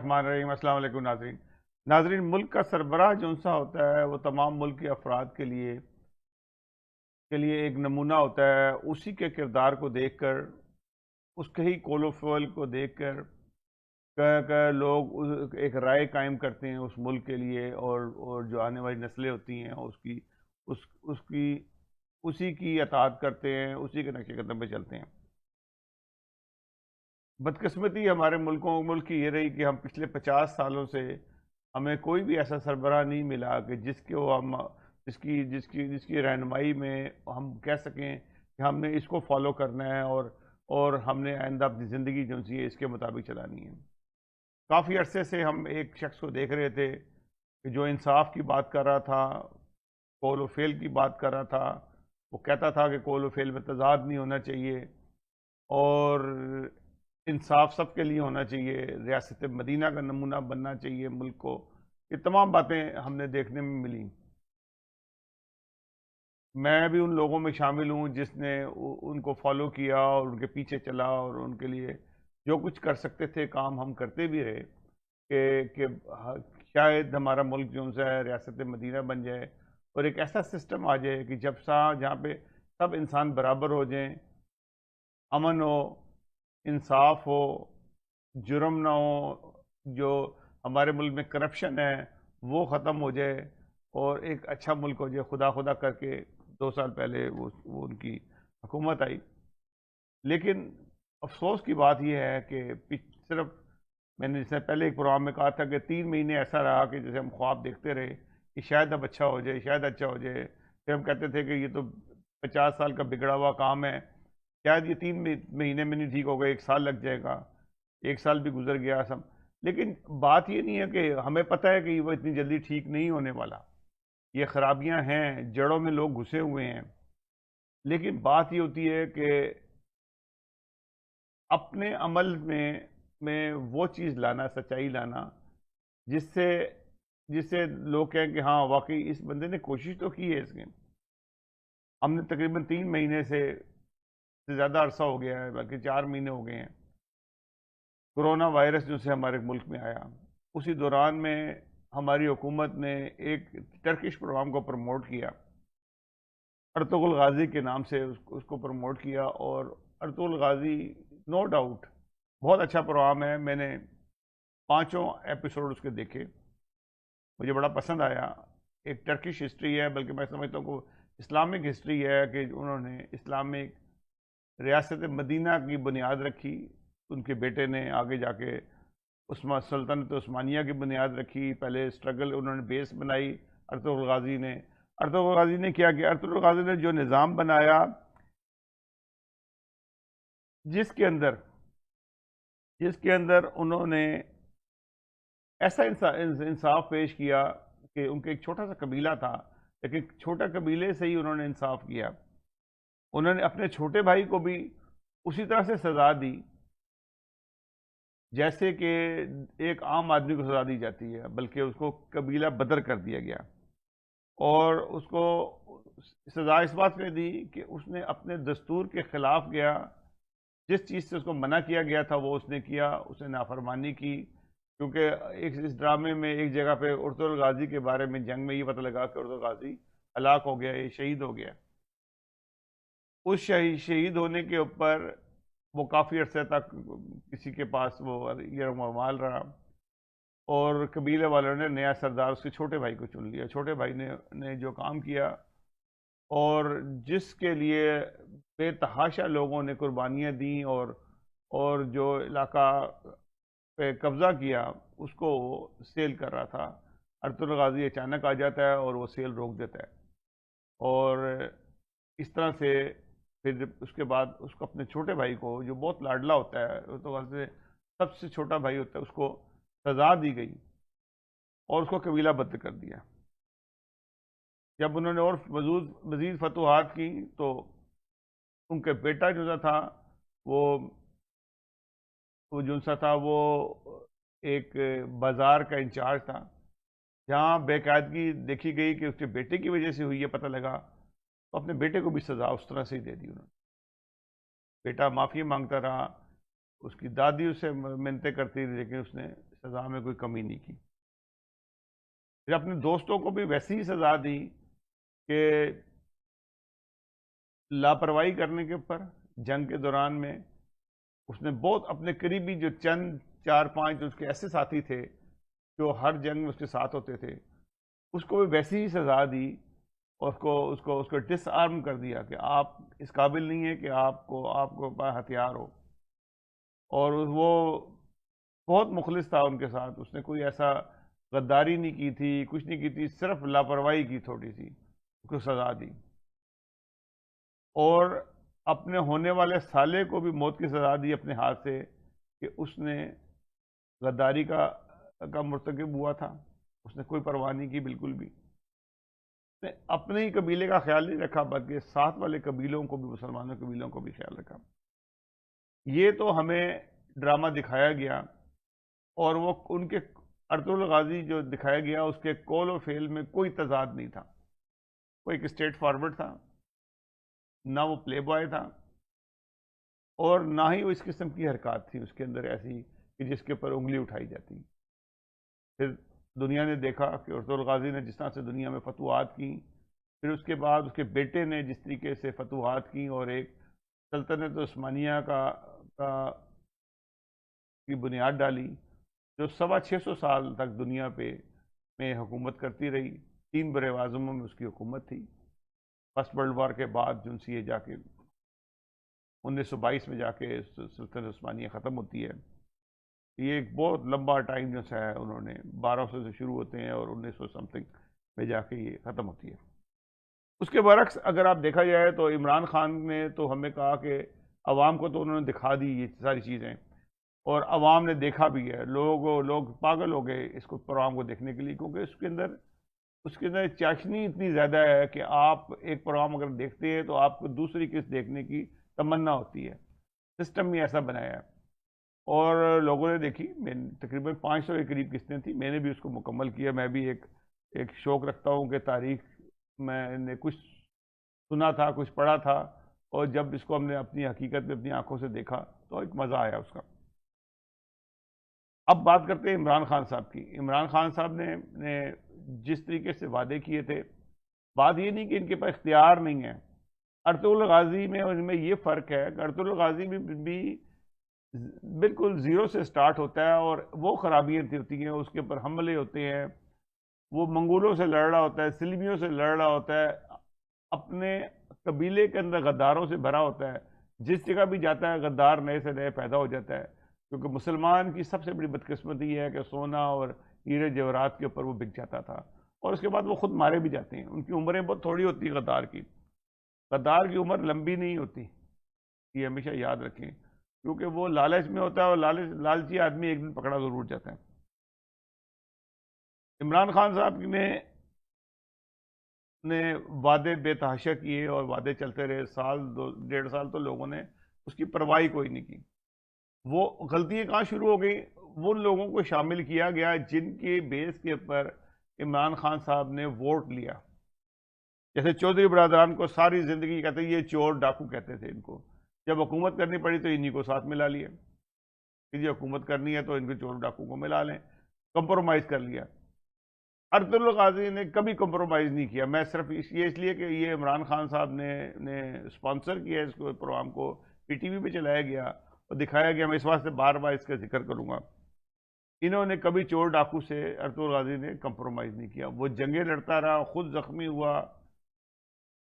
الرحمن الرحیم۔ السلام علیکم ناظرین، ملک کا سربراہ جو سا ہوتا ہے وہ تمام ملک کے افراد کے لیے ایک نمونہ ہوتا ہے۔ اسی کے کردار کو دیکھ کر، اس کے ہی کول و فعل کو دیکھ کر لوگ ایک رائے قائم کرتے ہیں اس ملک کے لیے، اور جو آنے والی نسلیں ہوتی ہیں اسی کی اطاعت کرتے ہیں، اسی کے نقش قدم پہ چلتے ہیں۔ بدقسمتی ہمارے ملک کی یہ رہی کہ ہم پچھلے 50 سالوں سے ہمیں کوئی بھی ایسا سربراہ نہیں ملا کہ جس کی رہنمائی میں ہم کہہ سکیں کہ ہم نے اس کو فالو کرنا ہے، اور ہم نے آئندہ اپنی زندگی جو سی ہے اس کے مطابق چلانی ہے۔ کافی عرصے سے ہم ایک شخص کو دیکھ رہے تھے کہ جو انصاف کی بات کر رہا تھا، قول و فعل کی بات کر رہا تھا۔ وہ کہتا تھا کہ قول و فعل میں تضاد نہیں ہونا چاہیے، اور انصاف سب کے لیے ہونا چاہیے، ریاست مدینہ کا نمونہ بننا چاہیے ملک کو۔ یہ تمام باتیں ہم نے دیکھنے میں ملی۔ میں بھی ان لوگوں میں شامل ہوں جس نے ان کو فالو کیا اور ان کے پیچھے چلا، اور ان کے لیے جو کچھ کر سکتے تھے کام ہم کرتے بھی رہے کہ شاید ہمارا ملک جو ہے ریاست مدینہ بن جائے، اور ایک ایسا سسٹم آ جائے کہ جہاں پہ سب انسان برابر ہو جائیں، امن ہو، انصاف ہو، جرم نہ ہو، جو ہمارے ملک میں کرپشن ہے وہ ختم ہو جائے، اور ایک اچھا ملک ہو جائے۔ خدا کر کے 2 سال پہلے وہ ان کی حکومت آئی، لیکن افسوس کی بات یہ ہے کہ صرف میں نے جیسے پہلے ایک پروگرام میں کہا تھا کہ 3 مہینے ایسا رہا کہ جیسے ہم خواب دیکھتے رہے کہ شاید اب اچھا ہو جائے، شاید اچھا ہو جائے۔ پھر ہم کہتے تھے کہ یہ تو 50 سال کا بگڑا ہوا کام ہے، شاید یہ 3 مہینے میں نہیں ٹھیک ہوگا، 1 سال لگ جائے گا۔ 1 سال بھی گزر گیا سب، لیکن بات یہ نہیں ہے کہ ہمیں پتہ ہے کہ وہ اتنی جلدی ٹھیک نہیں ہونے والا، یہ خرابیاں ہیں، جڑوں میں لوگ گھسے ہوئے ہیں۔ لیکن بات یہ ہوتی ہے کہ اپنے عمل میں وہ چیز لانا، سچائی لانا، جس سے لوگ کہیں کہ ہاں واقعی اس بندے نے کوشش تو کی ہے اس کے۔ ہم نے تقریباً 3 مہینے سے زیادہ عرصہ ہو گیا ہے، بلکہ 4 مہینے ہو گئے ہیں، کرونا وائرس جو سے ہمارے ملک میں آیا۔ اسی دوران میں ہماری حکومت نے ایک ٹرکش پروگرام کو پروموٹ کیا، ارطغرل غازی کے نام سے اس کو پروموٹ کیا، اور ارطغرل غازی نو ڈاؤٹ بہت اچھا پروگرام ہے۔ میں نے 5 ایپیسوڈ اس کے دیکھے، مجھے بڑا پسند آیا۔ ایک ٹرکش ہسٹری ہے، بلکہ میں سمجھتا ہوں کہ اسلامک ہسٹری ہے، کہ انہوں نے اسلامک ریاست مدینہ کی بنیاد رکھی، ان کے بیٹے نے آگے جا کے سلطنت عثمانیہ کی بنیاد رکھی۔ پہلے اسٹرگل انہوں نے بیس بنائی ارطغرل غازی نے کیا کہ ارطغرل غازی نے جو نظام بنایا جس کے اندر انہوں نے ایسا انصاف پیش کیا کہ ان کا ایک چھوٹا سا قبیلہ تھا، لیکن چھوٹا قبیلے سے ہی انہوں نے انصاف کیا۔ انہوں نے اپنے چھوٹے بھائی کو بھی اسی طرح سے سزا دی جیسے کہ ایک عام آدمی کو سزا دی جاتی ہے، بلکہ اس کو قبیلہ بدر کر دیا گیا، اور اس کو سزا اس بات میں دی کہ اس نے اپنے دستور کے خلاف گیا، جس چیز سے اس کو منع کیا گیا تھا وہ اس نے کیا، اس نے نافرمانی کی۔ کیونکہ اس ڈرامے میں ایک جگہ پہ ارطغرل غازی کے بارے میں جنگ میں یہ پتہ لگا کہ ارطغرل غازی ہلاک ہو گیا، یہ شہید ہو گیا۔ اس شہید ہونے کے اوپر وہ کافی عرصے تک کسی کے پاس وہ یرغ مال رہا، اور قبیلے والوں نے نیا سردار اس کے چھوٹے بھائی کو چن لیا۔ چھوٹے بھائی نے جو کام کیا، اور جس کے لیے بے تحاشا لوگوں نے قربانیاں دیں، اور جو علاقہ پہ قبضہ کیا اس کو سیل کر رہا تھا، ارطغرل غازی اچانک آ جاتا ہے اور وہ سیل روک دیتا ہے، اور اس طرح سے پھر اس کے بعد اس کو اپنے چھوٹے بھائی کو، جو بہت لاڈلا ہوتا ہے، ارطغرل سے سب سے چھوٹا بھائی ہوتا ہے، اس کو سزا دی گئی اور اس کو قبیلہ بدر کر دیا۔ جب انہوں نے اور مزید فتوحات کی تو ان کے بیٹا جو تھا وہ ایک بازار کا انچارج تھا، جہاں بے قاعدگی دیکھی گئی کہ اس کے بیٹے کی وجہ سے ہوئی ہے، پتہ لگا تو اپنے بیٹے کو بھی سزا اس طرح سے ہی دے دی انہوں نے۔ بیٹا معافی مانگتا رہا، اس کی دادی اسے منتیں کرتی رہی، لیکن اس نے سزا میں کوئی کمی نہیں کی. پھر اپنے دوستوں کو بھی ویسی ہی سزا دی کہ لاپرواہی کرنے کے اوپر جنگ کے دوران میں اس نے بہت اپنے قریبی جو چند 4-5 اس کے ایسے ساتھی تھے جو ہر جنگ میں اس کے ساتھ ہوتے تھے اس کو بھی ویسی ہی سزا دی اور اس کو ڈس آرم کر دیا کہ آپ اس قابل نہیں ہیں کہ آپ کو پاس ہتھیار ہو. اور وہ بہت مخلص تھا ان کے ساتھ، اس نے کوئی ایسا غداری نہیں کی تھی، کچھ نہیں کی تھی، صرف لاپرواہی کی تھوڑی سی، اس کو سزا دی. اور اپنے ہونے والے سالے کو بھی موت کی سزا دی اپنے ہاتھ سے کہ اس نے غداری کا مرتکب ہوا تھا. اس نے کوئی پرواہ نہیں کی بالکل بھی. اس نے اپنے ہی قبیلے کا خیال نہیں رکھا بلکہ ساتھ والے قبیلوں کو بھی، مسلمانوں قبیلوں کو بھی خیال رکھا. یہ تو ہمیں ڈرامہ دکھایا گیا اور وہ ان کے ارطغرل غازی جو دکھایا گیا اس کے قول و فعل میں کوئی تضاد نہیں تھا. وہ ایک اسٹریٹ فارورڈ تھا، نہ وہ پلے بوائے تھا اور نہ ہی وہ اس قسم کی حرکات تھی اس کے اندر ایسی کہ جس کے اوپر انگلی اٹھائی جاتی. پھر دنیا نے دیکھا کہ ارطغرل غازی نے جس طرح سے دنیا میں فتوحات کی، پھر اس کے بعد اس کے بیٹے نے جس طریقے سے فتوحات کی اور ایک سلطنت عثمانیہ کی بنیاد ڈالی جو 650 سال تک دنیا میں حکومت کرتی رہی. 3 بر اعظموں میں اس کی حکومت تھی. فرسٹ ورلڈ وار کے بعد جن سے یہ جا کے 1922 میں جا کے سلطنت عثمانیہ ختم ہوتی ہے. یہ ایک بہت لمبا ٹائم جو ہے انہوں نے 1200 سے شروع ہوتے ہیں اور 1900 سمتنگ میں جا کے یہ ختم ہوتی ہے. اس کے برعکس اگر آپ دیکھا جائے تو عمران خان نے تو ہمیں کہا کہ عوام کو تو انہوں نے دکھا دی یہ ساری چیزیں اور عوام نے دیکھا بھی ہے. لوگ پاگل ہو گئے اس کو پروگرام کو دیکھنے کے لیے کیونکہ اس کے اندر چاشنی اتنی زیادہ ہے کہ آپ ایک پروگرام اگر دیکھتے ہیں تو آپ کو دوسری قسط دیکھنے کی تمنا ہوتی ہے. سسٹم ہی ایسا بنایا ہے اور لوگوں نے دیکھی. میں تقریباً 500 کے قریب قسطیں تھیں، میں نے بھی اس کو مکمل کیا. میں بھی ایک شوق رکھتا ہوں کہ تاریخ میں نے کچھ سنا تھا، کچھ پڑھا تھا اور جب اس کو ہم نے اپنی حقیقت میں اپنی آنکھوں سے دیکھا تو ایک مزہ آیا اس کا. اب بات کرتے ہیں عمران خان صاحب کی. عمران خان صاحب نے جس طریقے سے وعدے کیے تھے، بات یہ نہیں کہ ان کے پاس اختیار نہیں ہے. ارطغرل غازی میں اور ان میں یہ فرق ہے کہ ارطغرل غازی بھی بالکل زیرو سے سٹارٹ ہوتا ہے اور وہ خرابیاں ہوتی ہیں، اس کے اوپر حملے ہوتے ہیں، وہ منگولوں سے لڑ رہا ہوتا ہے، سلمیوں سے لڑ رہا ہوتا ہے، اپنے قبیلے کے اندر غداروں سے بھرا ہوتا ہے. جس جگہ بھی جاتا ہے غدار نئے سے نئے پیدا ہو جاتا ہے کیونکہ مسلمان کی سب سے بڑی بدقسمتی ہے کہ سونا اور ہیرے جواہرات کے اوپر وہ بک جاتا تھا اور اس کے بعد وہ خود مارے بھی جاتے ہیں. ان کی عمریں بہت تھوڑی ہوتی ہیں. غدار کی عمر لمبی نہیں ہوتی، یہ ہمیشہ یاد رکھیں کیونکہ وہ لالچ میں ہوتا ہے اور لالچی آدمی ایک دن پکڑا ضرور جاتا ہے. عمران خان صاحب نے وعدے بے تحاشا کیے اور وعدے چلتے رہے. 1.5 سال تو لوگوں نے اس کی پرواہی کوئی نہیں کی. وہ غلطیاں کہاں شروع ہو گئی؟ وہ لوگوں کو شامل کیا گیا جن کے بیس کے اوپر عمران خان صاحب نے ووٹ لیا. جیسے چودھری برادران کو ساری زندگی کہتے ہیں یہ چور ڈاکو کہتے تھے ان کو. جب حکومت کرنی پڑی تو انہی کو ساتھ ملا لیا کہ یہ حکومت کرنی ہے تو ان کے چور ڈاکو کو ملا لیں، کمپرومائز کر لیا. ارطغرل غازی نے کبھی کمپرومائز نہیں کیا. میں صرف اس لیے کہ یہ عمران خان صاحب نے اسپانسر کیا اس کو پروگرام کو، پی ٹی وی پہ چلایا گیا اور دکھایا گیا. میں اس واسطے بار بار اس کا ذکر کروں گا. انہوں نے کبھی چور ڈاکو سے ارطغرل غازی نے کمپرومائز نہیں کیا. وہ جنگیں لڑتا رہا، خود زخمی ہوا،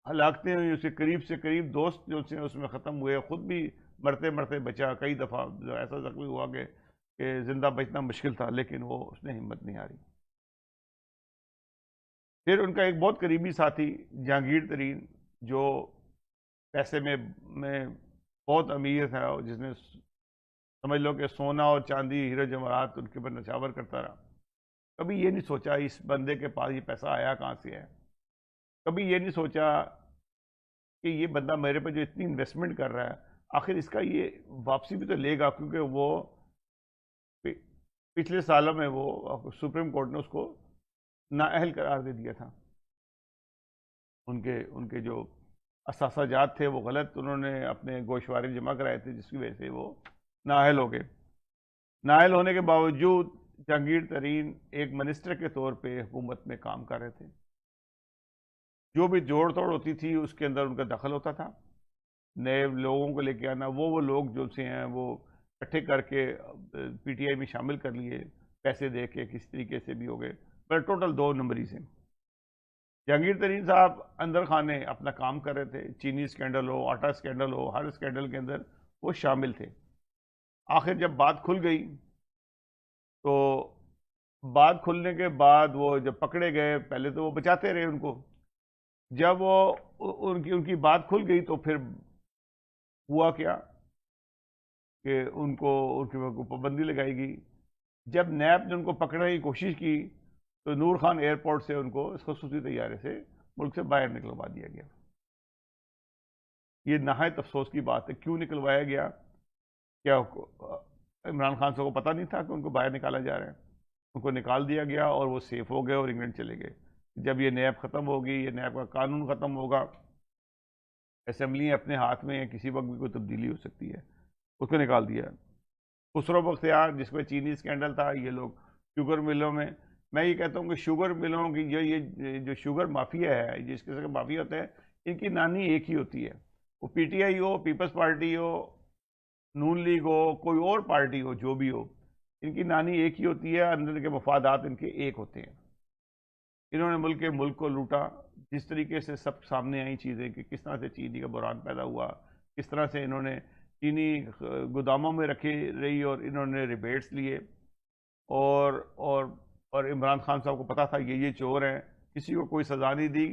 ہلاکتیں ہوئی، اس کے قریب سے قریب دوست جو اس میں ختم ہوئے، خود بھی مرتے مرتے بچا. کئی دفعہ ایسا زخمی ہوا کہ زندہ بچنا مشکل تھا لیکن اس نے ہمت نہیں ہاری. پھر ان کا ایک بہت قریبی ساتھی جہانگیر ترین جو پیسے میں بہت امیر تھا، جس نے سمجھ لو کہ سونا اور چاندی ہیرے جواہرات ان کے اوپر نچھاور کرتا رہا. کبھی یہ نہیں سوچا اس بندے کے پاس یہ پیسہ آیا کہاں سے ہے. کبھی یہ نہیں سوچا کہ یہ بندہ میرے پہ جو اتنی انویسٹمنٹ کر رہا ہے آخر اس کا یہ واپسی بھی تو لے گا، کیونکہ وہ پچھلے سالوں میں وہ سپریم کورٹ نے اس کو نااہل قرار دے دیا تھا. ان کے جو اثاثہ جات تھے وہ غلط، انہوں نے اپنے گوشوارے جمع کرائے تھے جس کی وجہ سے وہ نااہل ہو گئے. نااہل ہونے کے باوجود جہانگیر ترین ایک منسٹر کے طور پہ حکومت میں کام کر رہے تھے. جو بھی جوڑ توڑ ہوتی تھی اس کے اندر ان کا دخل ہوتا تھا. نئے لوگوں کو لے کے آنا، وہ لوگ جو سے ہیں وہ اکٹھے کر کے پی ٹی آئی میں شامل کر لیے، پیسے دے کے کس طریقے سے بھی ہو گئے. پر ٹوٹل 2 نمبری سے جہانگیر ترین صاحب اندر خانے اپنا کام کر رہے تھے. چینی اسکینڈل ہو، آٹا اسکینڈل ہو، ہر اسکینڈل کے اندر وہ شامل تھے. آخر جب بات کھل گئی تو بات کھلنے کے بعد وہ جب پکڑے گئے، پہلے تو وہ بچاتے رہے ان کو. جب وہ ان کی بات کھل گئی تو پھر ہوا کیا کہ ان کو پابندی لگائی گئی. جب نیب نے ان کو پکڑنے کی کوشش کی تو نور خان ایئرپورٹ سے ان کو اس خصوصی طیارے سے ملک سے باہر نکلوا دیا گیا. یہ نہایت افسوس کی بات ہے. کیوں نکلوایا گیا؟ کیا عمران خان صاحب کو پتہ نہیں تھا کہ ان کو باہر نکالا جا رہا ہے؟ ان کو نکال دیا گیا اور وہ سیف ہو گئے اور انگلینڈ چلے گئے. جب یہ نیب ختم ہوگی، یہ نیب کا قانون ختم ہوگا، اسمبلی اپنے ہاتھ میں ہے، کسی وقت بھی کوئی تبدیلی ہو سکتی ہے، اس کو نکال دیا. خسرو بختیار جس میں چینی اسکینڈل تھا، یہ لوگ شوگر ملوں میں یہ کہتا ہوں کہ شوگر ملوں کی یہ جو شوگر مافیا ہے، جس قسم کا مافیا ہوتا ہے، ان کی نانی ایک ہی ہوتی ہے. وہ پی ٹی آئی ہو، پیپلز پارٹی ہو، نون لیگ ہو، کوئی اور پارٹی ہو، جو بھی ہو، ان کی نانی ایک ہی ہوتی ہے. اندر کے مفادات ان کے ایک ہوتے ہیں. انہوں نے ملک کو لوٹا. جس طریقے سے سب سامنے آئی چیزیں کہ کس طرح سے چینی کا بحران پیدا ہوا، کس طرح سے انہوں نے چینی گوداموں میں رکھی رہی اور انہوں نے ریبیٹس لیے. اور عمران خان صاحب کو پتا تھا یہ چور ہیں، کسی کو کوئی سزا نہیں دی.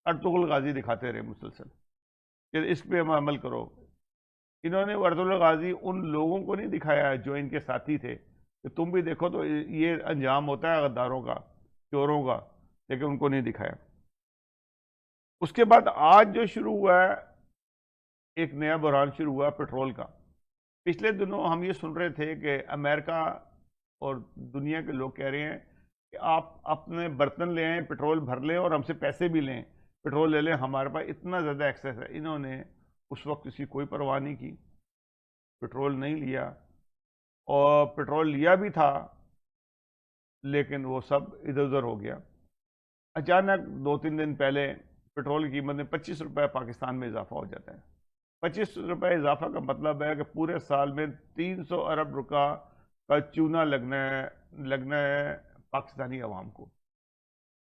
ارطغرل غازی دکھاتے رہے مسلسل کہ اس پہ عمل کرو. انہوں نے ارطغرل غازی ان لوگوں کو نہیں دکھایا جو ان کے ساتھی تھے کہ تم بھی دیکھو تو یہ انجام ہوتا ہے غداروں کا، چوروں کا، لیکن ان کو نہیں دکھایا. اس کے بعد آج جو شروع ہوا ہے، ایک نیا بحران شروع ہوا پیٹرول کا. پچھلے دنوں ہم یہ سن رہے تھے کہ امریکہ اور دنیا کے لوگ کہہ رہے ہیں کہ آپ اپنے برتن لے آئیں، پیٹرول بھر لیں اور ہم سے پیسے بھی لیں، پیٹرول لے لیں، ہمارے پاس اتنا زیادہ ایکسیس ہے. انہوں نے اس وقت اس کی کوئی پرواہ نہیں کی، پیٹرول نہیں لیا. اور پیٹرول لیا بھی تھا لیکن وہ سب ادھر ادھر ہو گیا. اچانک 2-3 دن پہلے پیٹرول کی قیمت میں 25 روپے پاکستان میں اضافہ ہو جاتا ہے. 25 روپے اضافہ کا مطلب ہے کہ پورے سال میں 300 ارب روپے کا چونا لگنا ہے پاکستانی عوام کو.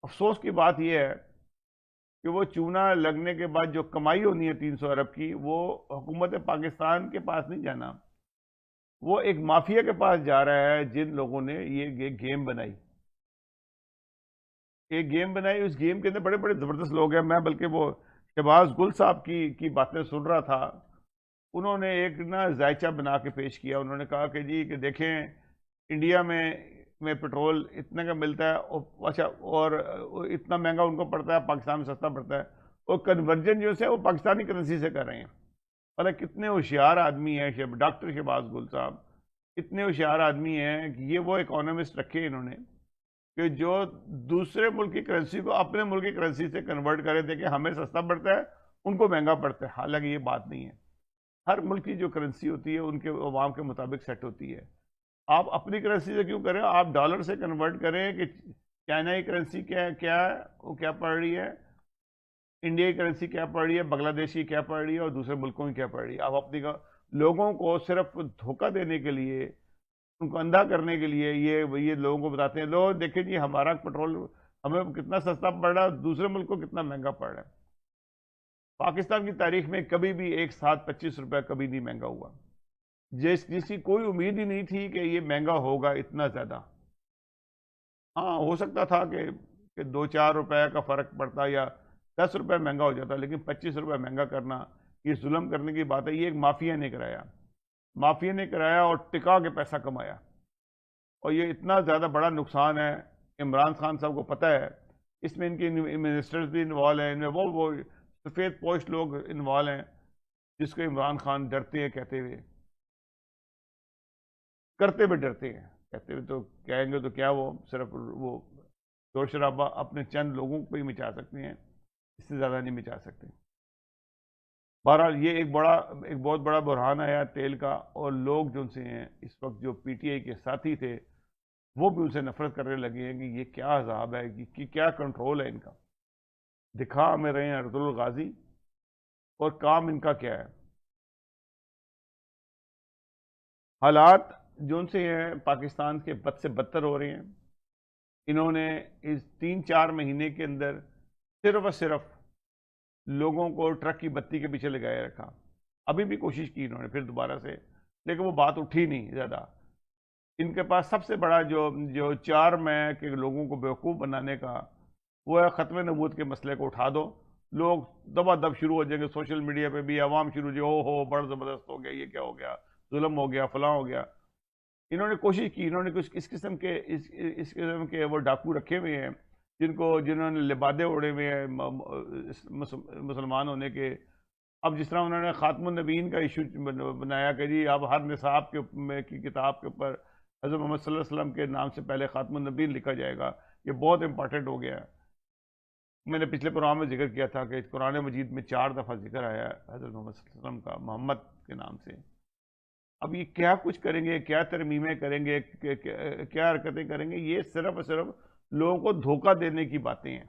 افسوس کی بات یہ ہے کہ وہ چونا لگنے کے بعد جو کمائی ہونی ہے 300 ارب کی، وہ حکومت پاکستان کے پاس نہیں جانا، وہ ایک مافیا کے پاس جا رہا ہے جن لوگوں نے یہ گیم بنائی. ایک گیم بنائی، اس گیم کے اندر بڑے بڑے زبردست لوگ ہیں. میں بلکہ وہ شہباز گل صاحب کی باتیں سن رہا تھا. انہوں نے ایک ذائچہ بنا کے پیش کیا. انہوں نے کہا کہ جی کہ دیکھیں انڈیا میں پیٹرول اتنے کا ملتا ہے، اچھا، اور اتنا مہنگا ان کو پڑتا ہے، پاکستان میں سستا پڑتا ہے، اور کنورجن جو ہے وہ پاکستانی کرنسی سے کر رہے ہیں. مطلب کتنے ہوشیار آدمی ہیں ڈاکٹر شہباز گل صاحب، اتنے ہوشیار آدمی ہیں کہ یہ وہ اکانومسٹ رکھے انہوں نے کہ جو دوسرے ملک کی کرنسی کو اپنے ملک کی کرنسی سے کنورٹ کرے تھے کہ ہمیں سستا پڑتا ہے، ان کو مہنگا پڑتا ہے. حالانکہ یہ بات نہیں ہے. ہر ملک کی جو کرنسی ہوتی ہے ان کے عوام کے مطابق سیٹ ہوتی ہے. آپ اپنی کرنسی سے کیوں کریں؟ آپ ڈالر سے کنورٹ کریں کہ چائنا کی کرنسی کیا ہے، وہ کیا پڑ رہی ہے، انڈیا کی کرنسی کیا پڑ رہی ہے، بنگلہ دیش کی کیا پڑ رہی ہے، اور دوسرے ملکوں کی کیا پڑ رہی ہے. آپ اپنی لوگوں کو صرف دھوکہ دینے کے لیے، ان کو اندھا کرنے کے لیے یہ لوگوں کو بتاتے ہیں، لوگ دیکھیں جی ہمارا پیٹرول ہمیں کتنا سستا پڑ رہا ہے، دوسرے ملک کو کتنا مہنگا پڑ رہا ہے. پاکستان کی تاریخ میں کبھی بھی ایک ساتھ 25 روپے کبھی نہیں مہنگا ہوا. جس کی کوئی امید ہی نہیں تھی کہ یہ مہنگا ہوگا اتنا زیادہ. ہاں ہو سکتا تھا کہ 2-4 روپے کا فرق پڑتا یا 10 روپے مہنگا ہو جاتا، لیکن 25 روپے مہنگا کرنا یہ ظلم کرنے کی بات ہے. یہ ایک مافیا نے کرایا، مافیا نے کرایا اور ٹکا کے پیسہ کمایا. اور یہ اتنا زیادہ بڑا نقصان ہے. عمران خان صاحب کو پتہ ہے، اس میں ان کے منسٹرز بھی انوالو ہیں، ان میں وہ سفید پوش لوگ انوالو ہیں جس کو عمران خان ڈرتے ہیں کہتے ہوئے، کرتے ہوئے ڈرتے ہیں. کہتے ہوئے تو کہیں گے تو کیا، وہ صرف وہ شور شرابہ اپنے چند لوگوں کو ہی مچا سکتے ہیں، اس سے زیادہ نہیں مچا سکتے. بہرحال یہ ایک بہت بڑا بحران آیا تیل کا. اور لوگ جو سے ہیں اس وقت جو پی ٹی آئی کے ساتھی تھے وہ بھی ان سے نفرت کرنے لگے ہیں کہ یہ کیا عذاب ہے، کہ کیا کنٹرول ہے ان کا، دکھا ہمیں رہے ہیں ارطغرل الغازی اور کام ان کا کیا ہے۔ حالات جو ان سے ہیں پاکستان کے بد سے بدتر ہو رہے ہیں۔ انہوں نے اس 3-4 مہینے کے اندر صرف اور صرف لوگوں کو ٹرک کی بتی کے پیچھے لگائے رکھا۔ ابھی بھی کوشش کی انہوں نے پھر دوبارہ سے، لیکن وہ بات اٹھی نہیں زیادہ۔ ان کے پاس سب سے بڑا جو 4 مئی کے لوگوں کو بیوقوف بنانے کا وہ ہے ختم نبوت کے مسئلے کو اٹھا دو، لوگ دبا دب شروع ہو جائیں گے، سوشل میڈیا پہ بھی عوام شروع ہو جائے، او بڑا زبردست ہو گیا، یہ کیا ہو گیا، ظلم ہو گیا، فلاں ہو گیا۔ انہوں نے کوشش کی، انہوں نے کچھ اس قسم کے وہ ڈاکو رکھے ہوئے ہیں جنہوں نے لبادے اڑے ہوئے ہیں مسلمان ہونے کے۔ اب جس طرح انہوں نے خاتم النبیین کا ایشو بنایا کہ جی اب ہر نصاب کی کتاب کے اوپر حضرت محمد صلی اللہ علیہ وسلم کے نام سے پہلے خاتم النبیین لکھا جائے گا، یہ بہت امپورٹنٹ ہو گیا ہے۔ میں نے پچھلے پروگرام میں ذکر کیا تھا کہ قرآن مجید میں 4 دفعہ ذکر آیا ہے حضرت محمد صلی اللہ علیہ وسلم کا محمد کے نام سے۔ اب یہ کیا کچھ کریں گے، کیا ترمیمیں کریں گے، کیا حرکتیں کریں گے، یہ صرف اور صرف لوگوں کو دھوکہ دینے کی باتیں ہیں۔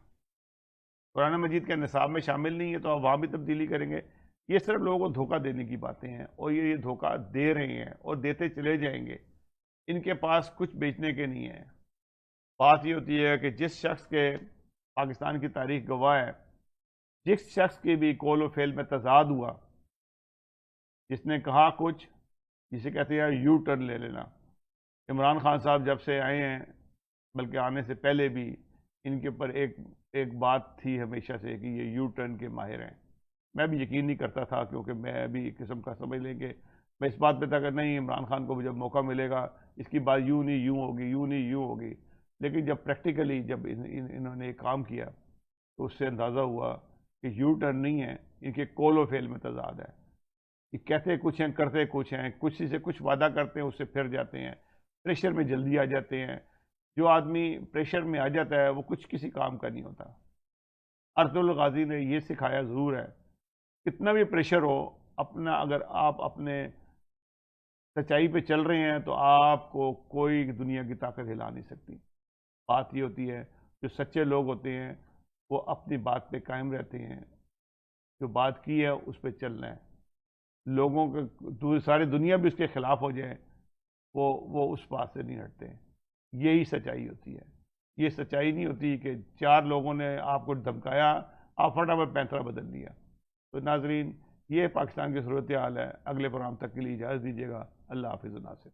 قرآن مجید کے نصاب میں شامل نہیں ہے تو اب وہاں بھی تبدیلی کریں گے، یہ صرف لوگوں کو دھوکہ دینے کی باتیں ہیں، اور یہ دھوکہ دے رہے ہیں اور دیتے چلے جائیں گے۔ ان کے پاس کچھ بیچنے کے نہیں ہے۔ بات یہ ہوتی ہے کہ جس شخص کے پاکستان کی تاریخ گواہ ہے، جس شخص کی بھی قول و فعل میں تضاد ہوا، جس نے کہا کچھ، جسے کہتے ہیں یو ٹرن لے لینا۔ عمران خان صاحب جب سے آئے ہیں، بلکہ آنے سے پہلے بھی ان کے اوپر ایک بات تھی ہمیشہ سے کہ یہ یو ٹرن کے ماہر ہیں۔ میں بھی یقین نہیں کرتا تھا، کیونکہ میں بھی ایک قسم کا سمجھ لیں کہ میں اس بات پہ تھا کہ نہیں، عمران خان کو جب موقع ملے گا اس کی بات یوں نہیں یوں ہوگی، یوں نہیں یوں ہوگی۔ لیکن جب پریکٹیکلی جب انہوں نے ایک کام کیا تو اس سے اندازہ ہوا کہ یو ٹرن نہیں ہے، ان کے قول و فعل میں تضاد ہے۔ یہ کہتے کچھ ہیں، کرتے کچھ ہیں، کچھ سے کچھ وعدہ کرتے ہیں، اس سے پھر جاتے ہیں، پریشر میں جلدی آ جاتے ہیں۔ جو آدمی پریشر میں آ جاتا ہے وہ کچھ کسی کام کا نہیں ہوتا۔ ارطغرل الغازی نے یہ سکھایا ضرور ہے، کتنا بھی پریشر ہو، اگر آپ اپنے سچائی پہ چل رہے ہیں تو آپ کو کوئی دنیا کی طاقت ہلا نہیں سکتی۔ بات یہ ہوتی ہے جو سچے لوگ ہوتے ہیں وہ اپنی بات پہ قائم رہتے ہیں، جو بات کی ہے اس پہ چلنا ہے۔ لوگوں کے ساری دنیا بھی اس کے خلاف ہو جائے، وہ اس بات سے نہیں ہٹتے ہیں۔ یہی سچائی ہوتی ہے۔ یہ سچائی نہیں ہوتی کہ 4 لوگوں نے آپ کو دھمکایا، آپ فٹافٹ پینترا بدل دیا۔ تو ناظرین، یہ پاکستان کی صورتحال ہے۔ اگلے پروگرام تک کے لیے اجازت دیجیے گا۔ اللہ حافظ و ناصر۔